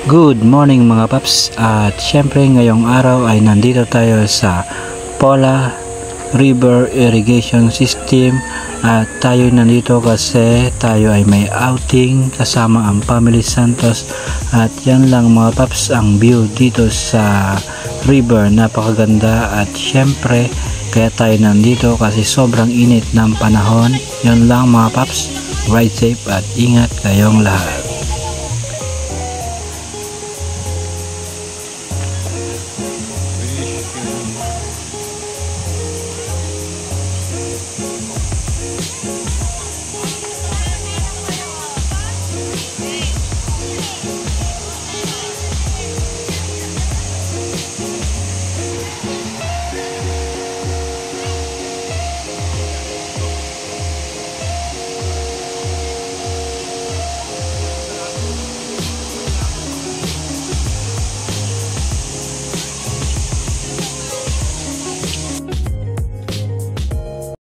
Good morning mga paps, at syempre ngayong araw ay nandito tayo sa Pola River Irrigation System at tayo nandito kasi tayo ay may outing kasama ang Family Santos. At yan lang mga paps ang view dito sa river, napakaganda. At syempre kaya tayo nandito kasi sobrang init ng panahon. Yan lang mga paps, ride safe at ingat kayong lahat.